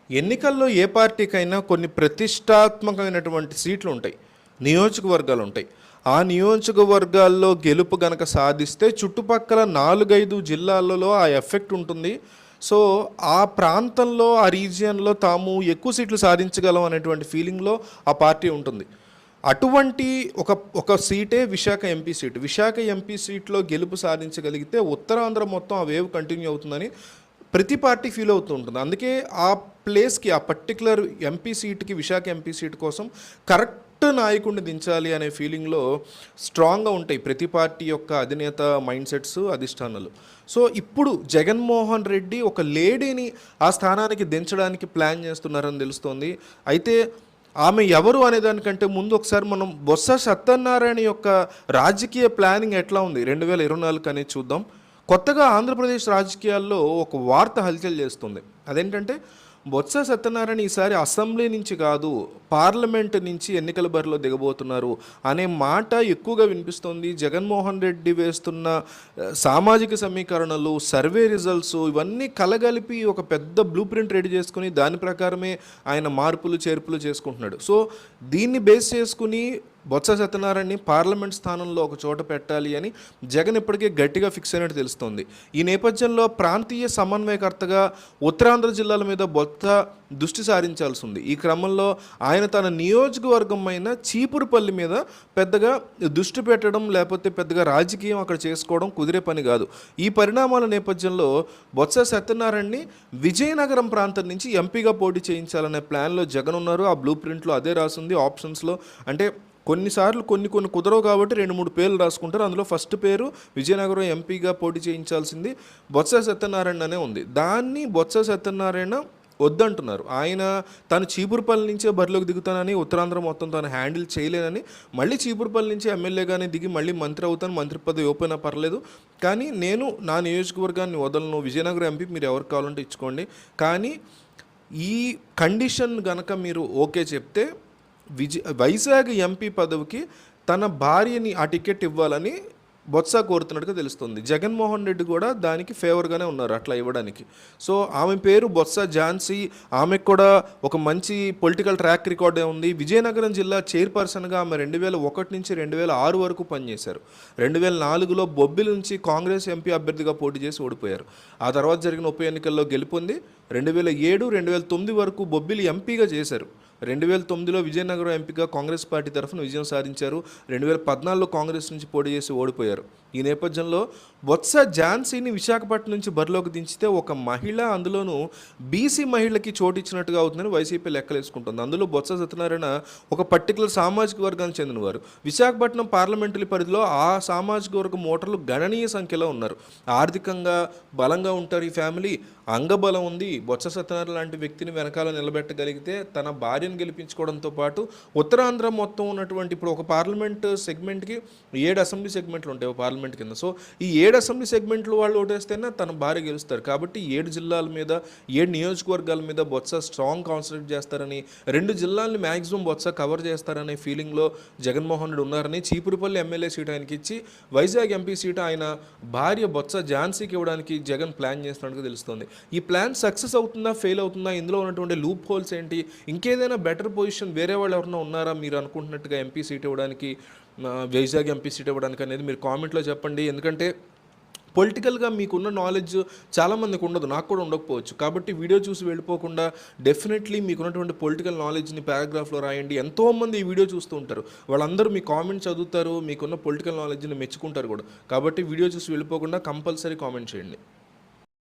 ఎన్నికల్లో ఏ పార్టీకైనా కొన్ని ప్రతిష్టాత్మకమైనటువంటి సీట్లు ఉంటాయి, నియోజకవర్గాలు ఉంటాయి. ఆ నియోజకవర్గాల్లో గెలుపు గనక సాధిస్తే చుట్టుపక్కల 4-5 జిల్లాలలో ఆ ఎఫెక్ట్ ఉంటుంది. సో ఆ ప్రాంతంలో, ఆ రీజియన్లో తాము ఎక్కువ సీట్లు సాధించగలం అనేటువంటి ఫీలింగ్లో ఆ పార్టీ ఉంటుంది. అటువంటి ఒక ఒక సీటే Visakha MP seat. Visakha MP సీట్లో గెలుపు సాధించగలిగితే ఉత్తరాంధ్ర మొత్తం ఆ వేవ్ కంటిన్యూ అవుతుందని ప్రతి పార్టీ ఫీల్ అవుతూ ఉంటుంది. అందుకే ఆ ప్లేస్కి, ఆ పర్టికులర్ ఎంపీ సీట్కి, విశాఖ ఎంపీ సీట్ కోసం కరెక్ట్ నాయకుడిని దించాలి అనే ఫీలింగ్లో స్ట్రాంగ్గా ఉంటాయి ప్రతి పార్టీ యొక్క అధినేత మైండ్ సెట్స్, అధిష్టానాలు. సో ఇప్పుడు జగన్మోహన్ రెడ్డి ఒక లేడీని ఆ స్థానానికి దించడానికి ప్లాన్ చేస్తున్నారని తెలుస్తోంది. అయితే ఆమె ఎవరు అనేదానికంటే ముందు ఒకసారి మనం బొత్స సత్యనారాయణ యొక్క రాజకీయ ప్లానింగ్ ఎట్లా ఉంది 2024 అనేది చూద్దాం. కొత్తగా ఆంధ్రప్రదేశ్ రాజకీయాల్లో ఒక వార్త హల్చల్ చేస్తుంది. అదేంటంటే బొత్స సత్యనారాయణ ఈసారి అసెంబ్లీ నుంచి కాదు, పార్లమెంట్ నుంచి ఎన్నికల బరిలో దిగబోతున్నారు అనే మాట ఎక్కువగా వినిపిస్తోంది. జగన్మోహన్ రెడ్డి వేస్తున్న సామాజిక సమీకరణలు, సర్వే రిజల్ట్స్ ఇవన్నీ కలగలిపి ఒక పెద్ద బ్లూ ప్రింట్ రెడీ చేసుకుని దాని ప్రకారమే ఆయన మార్పులు చేర్పులు చేసుకుంటున్నాడు. సో దీన్ని బేస్ చేసుకుని బొత్స సత్యనారాయణని పార్లమెంట్ స్థానంలో ఒక చోట పెట్టాలి అని జగన్ ఇప్పటికే గట్టిగా ఫిక్స్ అయినట్టు తెలుస్తోంది. ఈ నేపథ్యంలో ప్రాంతీయ సమన్వయకర్తగా ఉత్తరాంధ్ర జిల్లాల మీద బొత్స దృష్టి సారించాల్సి ఉంది. ఈ క్రమంలో ఆయన తన నియోజకవర్గం అయిన చీపురుపల్లి మీద పెద్దగా దృష్టి పెట్టడం, లేకపోతే పెద్దగా రాజకీయం అక్కడ చేసుకోవడం కుదిరే పని కాదు. ఈ పరిణామాల నేపథ్యంలో బొత్స సత్యనారాయణని విజయనగరం ప్రాంతం నుంచి ఎంపీగా పోటీ చేయించాలనే ప్లాన్లో జగన్ ఉన్నారు. ఆ బ్లూ ప్రింట్లో అదే రాసింది ఆప్షన్స్లో. అంటే కొన్నిసార్లు కొన్ని కుదరవు కాబట్టి 2-3 పేర్లు రాసుకుంటారు. అందులో ఫస్ట్ పేరు విజయనగరం ఎంపీగా పోటీ చేయించాల్సింది బొత్స సత్యనారాయణ అనే ఉంది. దాన్ని బొత్స సత్యనారాయణ వద్దంటున్నారు. ఆయన తను చీపురుపల్లి నుంచే బరిలోకి దిగుతానని, ఉత్తరాంధ్ర మొత్తం తను హ్యాండిల్ చేయలేనని, మళ్ళీ చీపురుపల్లి నుంచి ఎమ్మెల్యేగానే దిగి మళ్ళీ మంత్రి అవుతాను, మంత్రి పదవి ఓపెన్ పర్లేదు, కానీ నేను నా నియోజకవర్గాన్ని వదలను, విజయనగరం ఎంపీ మీరు ఎవరికి కావాలంటే ఇచ్చుకోండి, కానీ ఈ కండిషన్ గనక మీరు ఓకే చెప్తే వైజాగ్ ఎంపీ పదవికి తన భార్యని ఆ టికెట్ ఇవ్వాలని బొత్స కోరుతున్నట్టుగా తెలుస్తుంది. జగన్మోహన్ రెడ్డి కూడా దానికి ఫేవర్గానే ఉన్నారు అట్లా ఇవ్వడానికి. సో ఆమె పేరు బొత్స ఝాన్సీ. ఆమెకు కూడా ఒక మంచి పొలిటికల్ ట్రాక్ రికార్డే ఉంది. విజయనగరం జిల్లా చైర్పర్సన్గా ఆమె 2001 నుంచి 2006 వరకు పనిచేశారు. 2004లో బొబ్బిలి నుంచి కాంగ్రెస్ ఎంపీ అభ్యర్థిగా పోటీ చేసి ఓడిపోయారు. ఆ తర్వాత జరిగిన ఉప ఎన్నికల్లో గెలుపొంది 2007, 2009 వరకు బొబ్బిలి ఎంపీగా చేశారు. 2009లో విజయనగరం ఎంపీగా కాంగ్రెస్ పార్టీ తరఫున విజయం సాధించారు. 2014లో కాంగ్రెస్ నుంచి పోటీ చేసి ఓడిపోయారు. ఈ నేపథ్యంలో బొత్స ఝాన్సీని విశాఖపట్నం నుంచి బరిలోకి దించితే ఒక మహిళ, అందులోనూ బీసీ మహిళకి చోటు ఇచ్చినట్టుగా అవుతుందని వైసీపీ లెక్కలేసుకుంటుంది. అందులో బొత్స సత్యనారాయణ ఒక పర్టికులర్ సామాజిక వర్గానికి చెందినవారు. విశాఖపట్నం పార్లమెంటరీ పరిధిలో ఆ సామాజిక వర్గం ఓటర్లు గణనీయ సంఖ్యలో ఉన్నారు. ఆర్థికంగా బలంగా ఉంటారు. ఈ ఫ్యామిలీ అంగబలం ఉంది. బొత్స సత్యనారాయణ లాంటి వ్యక్తిని వెనకాల నిలబెట్టగలిగితే తన భార్యను గెలిపించుకోవడంతో పాటు ఉత్తరాంధ్ర మొత్తం ఉన్నటువంటి, ఇప్పుడు ఒక పార్లమెంట్ సెగ్మెంట్కి 7 అసెంబ్లీ సెగ్మెంట్లు ఉంటాయి పార్లమెంట్ కింద. సో ఈ 7 అసెంబ్లీ సెగ్మెంట్లు వాళ్ళు ఓటేస్తేనే తన భార్య గెలుస్తారు. కాబట్టి 7 జిల్లాల మీద, 7 నియోజకవర్గాల మీద బొత్స స్ట్రాంగ్ కాన్సన్ట్రేట్ చేస్తారని, 2 జిల్లాలని మ్యాక్సిమం బొత్స కవర్ చేస్తారనే ఫీలింగ్లో జగన్మోహన్ రెడ్డి ఉన్నారని, చీపురుపల్లి ఎమ్మెల్యే సీట్ ఆయనకి ఇచ్చి వైజాగ్ ఎంపీ సీట్ ఆయన భార్య బొత్స ఝాన్సీకి ఇవ్వడానికి జగన్ ప్లాన్ చేస్తున్నట్టుగా తెలుస్తుంది. ఈ ప్లాన్ సక్సెస్ అవుతుందా, ఫెయిల్ అవుతుందా, ఇందులో ఉన్నటువంటి లూప్ హోల్స్ ఏంటి, ఇంకేదైనా బెటర్ పొజిషన్ వేరే వాళ్ళు ఎవరైనా ఉన్నారా మీరు అనుకుంటున్నట్టుగా ఎంపీ సీట్ ఇవ్వడానికి, వైజాగ్ ఎంపీ సీట్ ఇవ్వడానికి అనేది మీరు కామెంట్లో చెప్పండి. ఎందుకంటే పొలిటికల్గా మీకున్న నాలెడ్జ్ చాలామందికి ఉండదు, నాకు కూడా ఉండకపోవచ్చు. కాబట్టి వీడియో చూసి వెళ్ళిపోకుండా డెఫినెట్లీ మీకున్నటువంటి పొలిటికల్ నాలెడ్జ్ని పారాగ్రాఫ్లో రాయండి. ఎంతోమంది ఈ వీడియో చూస్తూ ఉంటారు, వాళ్ళందరూ మీ కామెంట్ చదువుతారు, మీకున్న పొలిటికల్ నాలెడ్జ్ని మెచ్చుకుంటారు కూడా. కాబట్టి వీడియో చూసి వెళ్ళిపోకుండా కంపల్సరీ కామెంట్ చేయండి.